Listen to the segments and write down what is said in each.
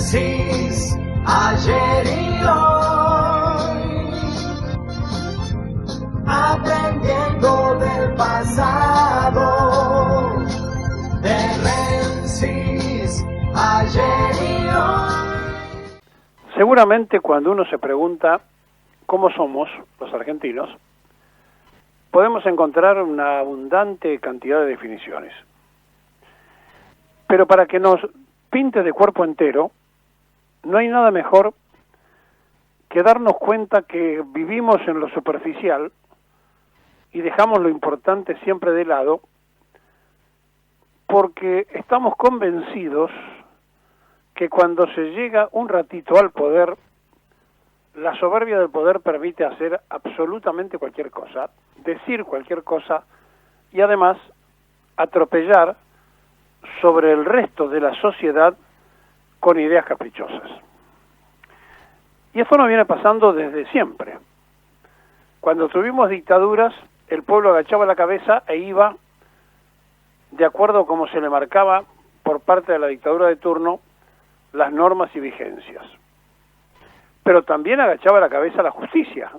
Génesis, ayer y hoy, aprendiendo del pasado. Génesis, ayer y hoy. Seguramente cuando uno se pregunta cómo somos los argentinos, podemos encontrar una abundante cantidad de definiciones. Pero para que nos pinte de cuerpo entero, no hay nada mejor que darnos cuenta que vivimos en lo superficial y dejamos lo importante siempre de lado, porque estamos convencidos que cuando se llega un ratito al poder, la soberbia del poder permite hacer absolutamente cualquier cosa, decir cualquier cosa y además atropellar sobre el resto de la sociedad con ideas caprichosas. Y esto nos viene pasando desde siempre. Cuando tuvimos dictaduras, el pueblo agachaba la cabeza e iba de acuerdo a cómo se le marcaba por parte de la dictadura de turno las normas y vigencias. Pero también agachaba la cabeza la justicia,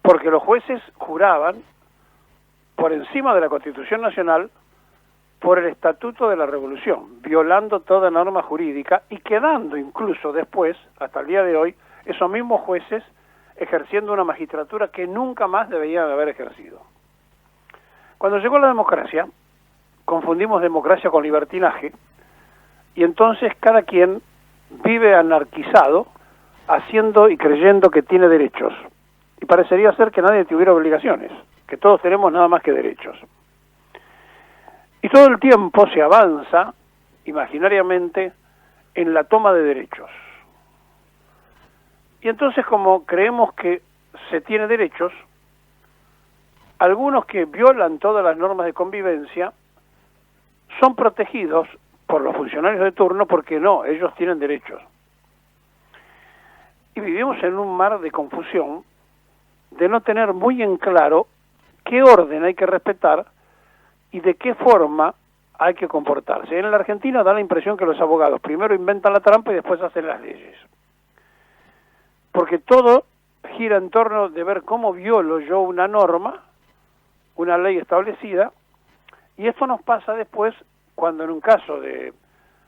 porque los jueces juraban por encima de la Constitución Nacional por el Estatuto de la Revolución, violando toda norma jurídica y quedando incluso después, hasta el día de hoy, esos mismos jueces ejerciendo una magistratura que nunca más deberían haber ejercido. Cuando llegó la democracia, confundimos democracia con libertinaje y entonces cada quien vive anarquizado, haciendo y creyendo que tiene derechos. Y parecería ser que nadie tuviera obligaciones, que todos tenemos nada más que derechos. Y todo el tiempo se avanza, imaginariamente, en la toma de derechos. Y entonces, como creemos que se tiene derechos, algunos que violan todas las normas de convivencia son protegidos por los funcionarios de turno porque no, ellos tienen derechos. Y vivimos en un mar de confusión, de no tener muy en claro qué orden hay que respetar y de qué forma hay que comportarse. En la Argentina da la impresión que los abogados primero inventan la trampa y después hacen las leyes. Porque todo gira en torno de ver cómo violo yo una norma, una ley establecida, y esto nos pasa después cuando en un caso de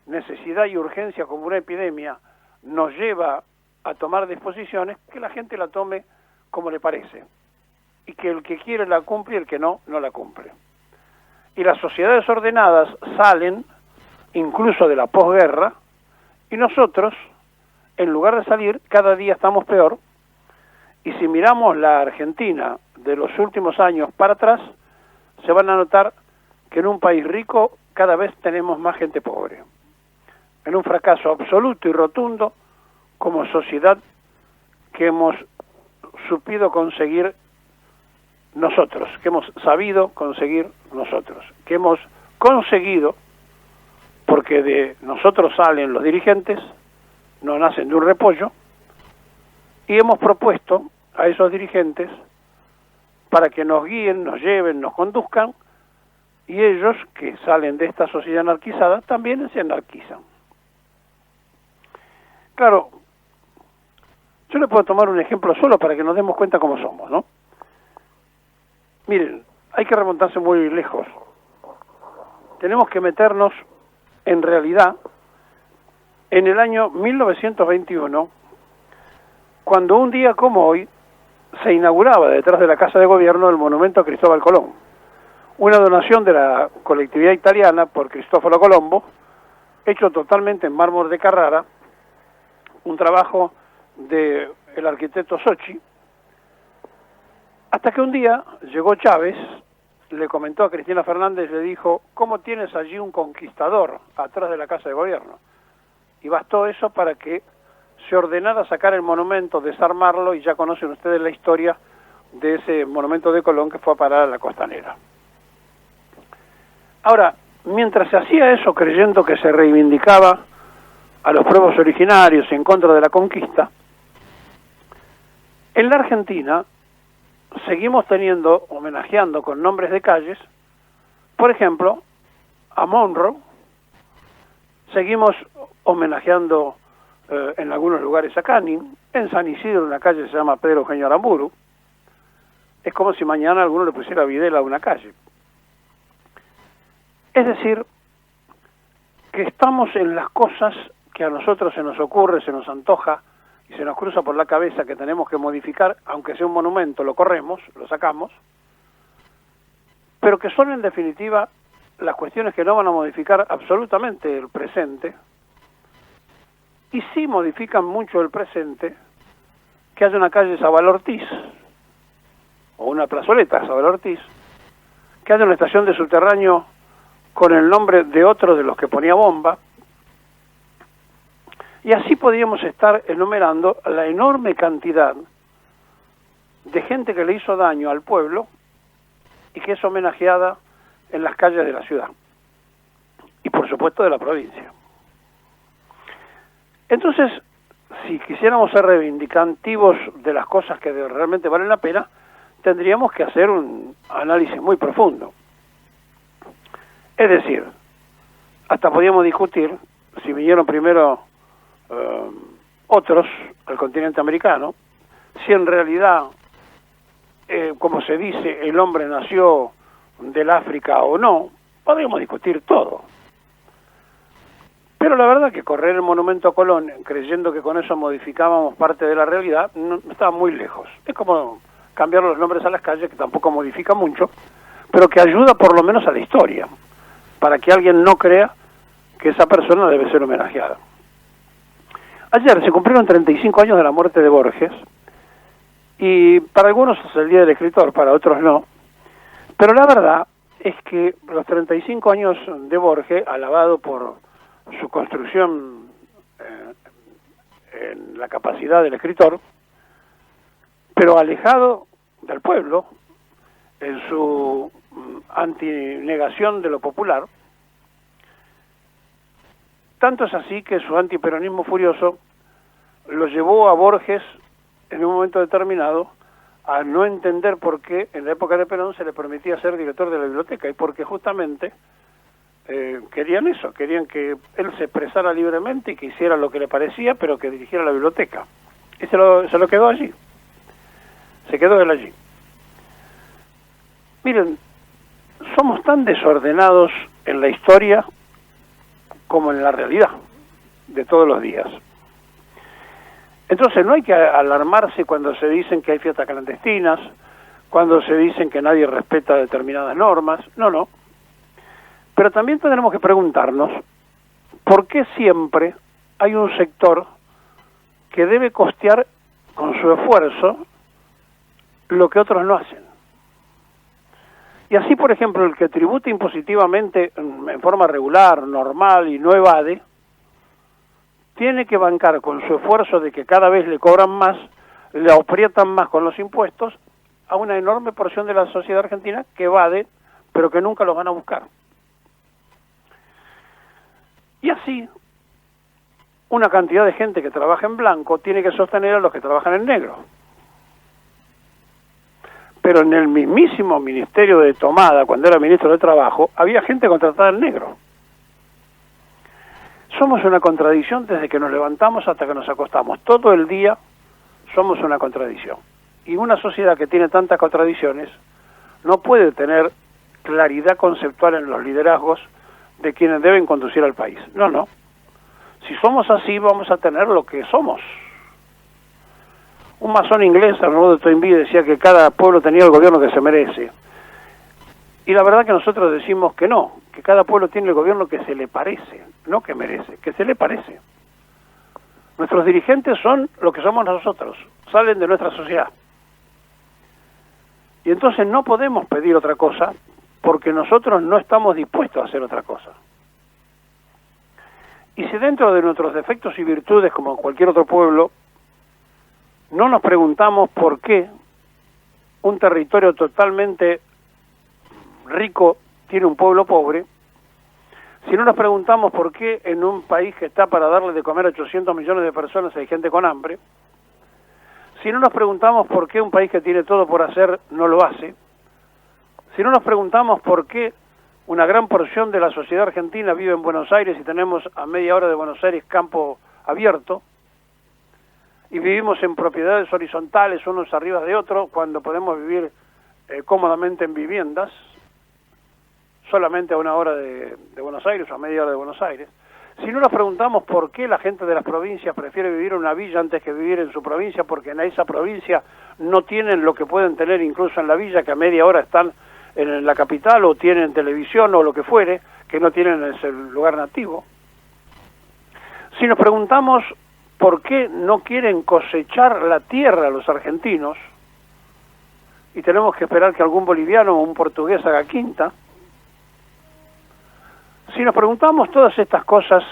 necesidad y urgencia como una epidemia nos lleva a tomar disposiciones, que la gente la tome como le parece, y que el que quiere la cumple y el que no, no la cumple. Y las sociedades ordenadas salen incluso de la posguerra, y nosotros, en lugar de salir, cada día estamos peor, y si miramos la Argentina de los últimos años para atrás, se van a notar que en un país rico cada vez tenemos más gente pobre, en un fracaso absoluto y rotundo como sociedad que hemos supido conseguir nosotros, que hemos sabido conseguir nosotros, que hemos conseguido, porque de nosotros salen los dirigentes, no nacen de un repollo, y hemos propuesto a esos dirigentes para que nos guíen, nos lleven, nos conduzcan, y ellos que salen de esta sociedad anarquizada también se anarquizan. Claro, yo le puedo tomar un ejemplo solo para que nos demos cuenta cómo somos, ¿no? Miren, hay que remontarse muy lejos. Tenemos que meternos, en realidad, en el año 1921, cuando un día como hoy se inauguraba detrás de la Casa de Gobierno el monumento a Cristóbal Colón, una donación de la colectividad italiana por Cristoforo Colombo, hecho totalmente en mármol de Carrara, un trabajo del arquitecto Socci, hasta que un día llegó Chávez, le comentó a Cristina Fernández, le dijo, ¿cómo tienes allí un conquistador atrás de la Casa de Gobierno? Y bastó eso para que se ordenara sacar el monumento, desarmarlo, y ya conocen ustedes la historia de ese monumento de Colón que fue a parar a la Costanera. Ahora, mientras se hacía eso creyendo que se reivindicaba a los pueblos originarios en contra de la conquista, en la Argentina seguimos homenajeando con nombres de calles, por ejemplo, a Monroe, seguimos homenajeando en algunos lugares a Canning, en San Isidro una calle se llama Pedro Eugenio Aramburu. Es como si mañana alguno le pusiera Videla a una calle. Es decir, que estamos en las cosas que a nosotros se nos ocurre, se nos antoja y se nos cruza por la cabeza que tenemos que modificar, aunque sea un monumento, lo corremos, lo sacamos, pero que son en definitiva las cuestiones que no van a modificar absolutamente el presente, y sí modifican mucho el presente que haya una calle Zabal Ortiz, o una plazoleta Zabal Ortiz, que haya una estación de subterráneo con el nombre de otro de los que ponía bomba, y así podríamos estar enumerando la enorme cantidad de gente que le hizo daño al pueblo y que es homenajeada en las calles de la ciudad, y por supuesto de la provincia. Entonces, si quisiéramos ser reivindicativos de las cosas que realmente valen la pena, tendríamos que hacer un análisis muy profundo. Es decir, hasta podríamos discutir si vinieron primero otros al continente americano, si en realidad, como se dice, el hombre nació del África o no, podríamos discutir todo. Pero la verdad que correr el monumento a Colón creyendo que con eso modificábamos parte de la realidad no, estaba muy lejos. Es como cambiar los nombres a las calles, que tampoco modifica mucho, pero que ayuda por lo menos a la historia, para que alguien no crea que esa persona debe ser homenajeada. Ayer se cumplieron 35 años de la muerte de Borges, y para algunos es el Día del Escritor, para otros no, pero la verdad es que los 35 años de Borges, alabado por su construcción en la capacidad del escritor, pero alejado del pueblo, en su antinegación de lo popular, tanto es así que su antiperonismo furioso lo llevó a Borges en un momento determinado a no entender por qué en la época de Perón se le permitía ser director de la biblioteca, y porque justamente querían eso, querían que él se expresara libremente y que hiciera lo que le parecía, pero que dirigiera la biblioteca. Y se lo quedó allí. Se quedó él allí. Miren, somos tan desordenados en la historia como en la realidad de todos los días. Entonces no hay que alarmarse cuando se dicen que hay fiestas clandestinas, cuando se dicen que nadie respeta determinadas normas. No. Pero también tendremos que preguntarnos por qué siempre hay un sector que debe costear con su esfuerzo lo que otros no hacen. Y así, por ejemplo, el que tributa impositivamente en forma regular, normal y no evade, tiene que bancar con su esfuerzo de que cada vez le cobran más, le aprietan más con los impuestos a una enorme porción de la sociedad argentina que evade, pero que nunca los van a buscar. Y así, una cantidad de gente que trabaja en blanco tiene que sostener a los que trabajan en negro. Pero en el mismísimo ministerio de Tomada, cuando era ministro de Trabajo, había gente contratada en negro. Somos una contradicción desde que nos levantamos hasta que nos acostamos. Todo el día somos una contradicción. Y una sociedad que tiene tantas contradicciones no puede tener claridad conceptual en los liderazgos de quienes deben conducir al país. No. Si somos así, vamos a tener lo que somos. Un masón inglés, Arnaud de Toynbee, decía que cada pueblo tenía el gobierno que se merece. Y la verdad que nosotros decimos que no, que cada pueblo tiene el gobierno que se le parece, no que merece, que se le parece. Nuestros dirigentes son lo que somos nosotros, salen de nuestra sociedad. Y entonces no podemos pedir otra cosa, porque nosotros no estamos dispuestos a hacer otra cosa. Y si dentro de nuestros defectos y virtudes, como en cualquier otro pueblo, no nos preguntamos por qué un territorio totalmente rico tiene un pueblo pobre, si no nos preguntamos por qué en un país que está para darle de comer a 800 millones de personas hay gente con hambre, si no nos preguntamos por qué un país que tiene todo por hacer no lo hace, si no nos preguntamos por qué una gran porción de la sociedad argentina vive en Buenos Aires y tenemos a media hora de Buenos Aires campo abierto, y vivimos en propiedades horizontales unos arriba de otros cuando podemos vivir cómodamente en viviendas, solamente a una hora de Buenos Aires o a media hora de Buenos Aires. Si no nos preguntamos por qué la gente de las provincias prefiere vivir en una villa antes que vivir en su provincia, porque en esa provincia no tienen lo que pueden tener incluso en la villa, que a media hora están en la capital o tienen televisión o lo que fuere, que no tienen en ese lugar nativo. Si nos preguntamos por qué no quieren cosechar la tierra los argentinos, y tenemos que esperar que algún boliviano o un portugués haga quinta. Si nos preguntamos todas estas cosas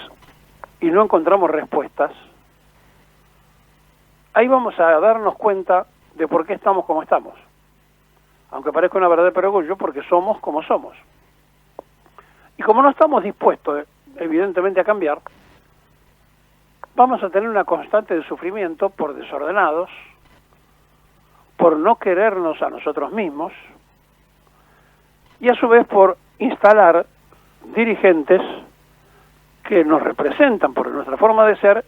y no encontramos respuestas, ahí vamos a darnos cuenta de por qué estamos como estamos. Aunque parezca una verdad de perogrullo, porque somos como somos. Y como no estamos dispuestos, evidentemente, a cambiar, vamos a tener una constante de sufrimiento por desordenados, por no querernos a nosotros mismos, y a su vez por instalar dirigentes que nos representan por nuestra forma de ser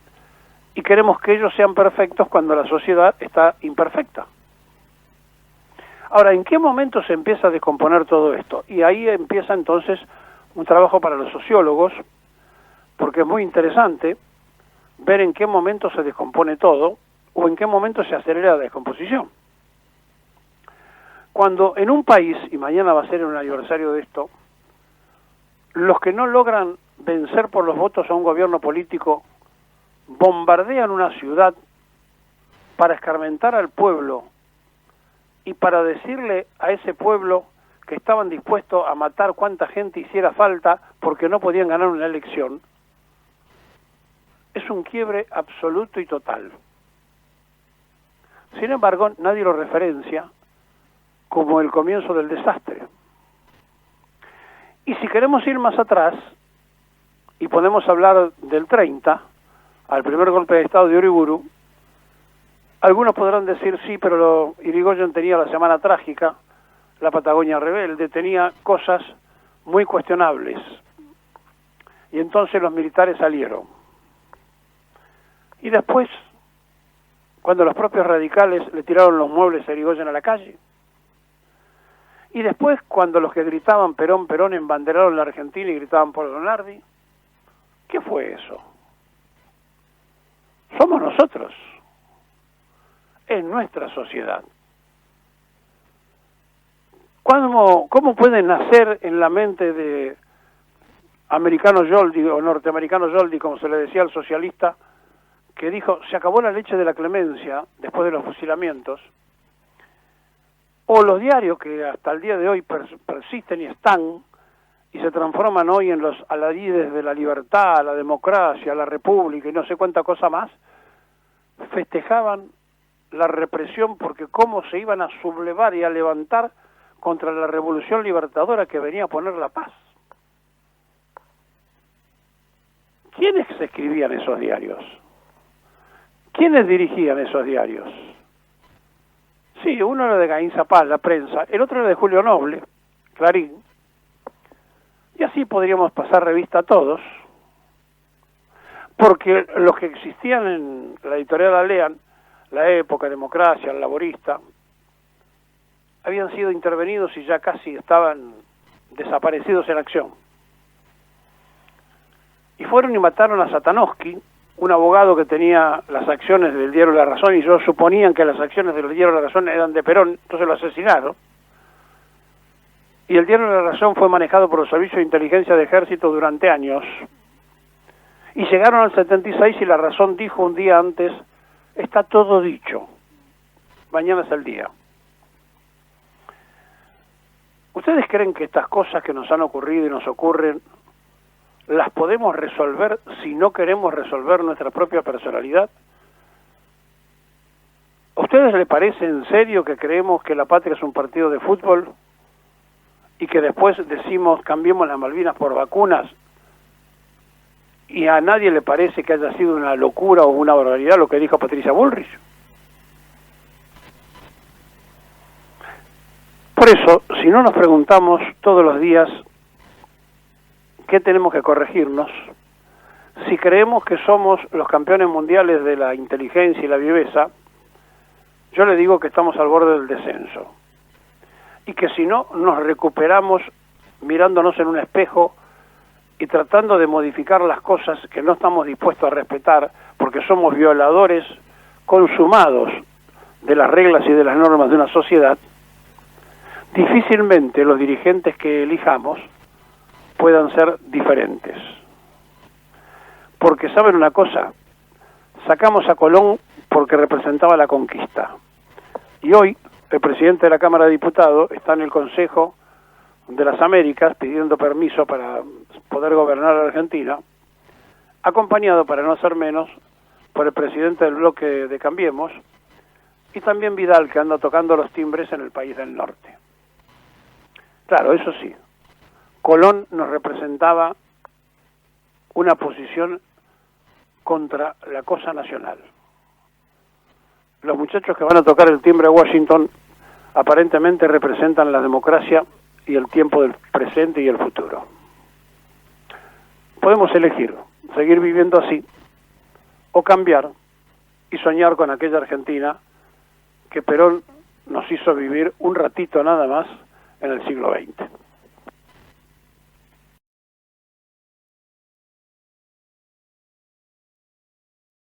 y queremos que ellos sean perfectos cuando la sociedad está imperfecta. Ahora, ¿en qué momento se empieza a descomponer todo esto? Y ahí empieza entonces un trabajo para los sociólogos, porque es muy interesante ver en qué momento se descompone todo o en qué momento se acelera la descomposición. Cuando en un país, y mañana va a ser un aniversario de esto, los que no logran vencer por los votos a un gobierno político bombardean una ciudad para escarmentar al pueblo y para decirle a ese pueblo que estaban dispuestos a matar cuanta gente hiciera falta porque no podían ganar una elección, es un quiebre absoluto y total. Sin embargo, nadie lo referencia como el comienzo del desastre. Y si queremos ir más atrás, y podemos hablar del 30, al primer golpe de Estado de Uriburu, algunos podrán decir, sí, pero Irigoyen tenía la Semana Trágica, la Patagonia Rebelde, tenía cosas muy cuestionables. Y entonces los militares salieron. Y después, cuando los propios radicales le tiraron los muebles a Irigoyen a la calle, y después, cuando los que gritaban Perón, Perón, embanderaron la Argentina y gritaban por Leonardi, ¿qué fue eso? Somos nosotros. Es nuestra sociedad. ¿Cómo puede nacer en la mente de americano Yoldi o norteamericano Yoldi, como se le decía al socialista, que dijo, se acabó la leche de la clemencia después de los fusilamientos? O los diarios que hasta el día de hoy persisten y están y se transforman hoy en los alarides de la libertad, la democracia, la república y no sé cuánta cosa más, festejaban la represión porque cómo se iban a sublevar y a levantar contra la revolución libertadora que venía a poner la paz. ¿Quiénes escribían esos diarios? ¿Quiénes dirigían esos diarios? Sí, uno era de Gainza Paz, la prensa, el otro era de Julio Noble, Clarín, y así podríamos pasar revista a todos, porque los que existían en la editorial Alean, La Época, Democracia, El Laborista, habían sido intervenidos y ya casi estaban desaparecidos en acción. Y fueron y mataron a Satanowski, un abogado que tenía las acciones del diario La Razón, y ellos suponían que las acciones del diario La Razón eran de Perón, entonces lo asesinaron. Y el diario La Razón fue manejado por los servicios de inteligencia de ejército durante años. Y llegaron al 76 y La Razón dijo un día antes, está todo dicho, mañana es el día. ¿Ustedes creen que estas cosas que nos han ocurrido y nos ocurren las podemos resolver si no queremos resolver nuestra propia personalidad? ¿A ustedes les parece en serio que creemos que la patria es un partido de fútbol y que después decimos cambiemos las Malvinas por vacunas y a nadie le parece que haya sido una locura o una barbaridad lo que dijo Patricia Bullrich? Por eso, si no nos preguntamos todos los días qué tenemos que corregirnos, Si creemos que somos los campeones mundiales de la inteligencia y la viveza, yo le digo que estamos al borde del descenso. Y que si no nos recuperamos mirándonos en un espejo y tratando de modificar las cosas que no estamos dispuestos a respetar, porque somos violadores consumados de las reglas y de las normas de una sociedad, difícilmente los dirigentes que elijamos puedan ser diferentes. Porque, ¿saben una cosa? Sacamos a Colón porque representaba la conquista. Y hoy el presidente de la Cámara de Diputados está en el Consejo de las Américas pidiendo permiso para poder gobernar a Argentina, acompañado, para no ser menos, por el presidente del bloque de Cambiemos y también Vidal, que anda tocando los timbres en el país del norte. Claro, eso sí, Colón nos representaba una posición contra la cosa nacional. Los muchachos que van a tocar el timbre a Washington aparentemente representan la democracia y el tiempo del presente y el futuro. Podemos elegir seguir viviendo así o cambiar y soñar con aquella Argentina que Perón nos hizo vivir un ratito nada más en el siglo XX.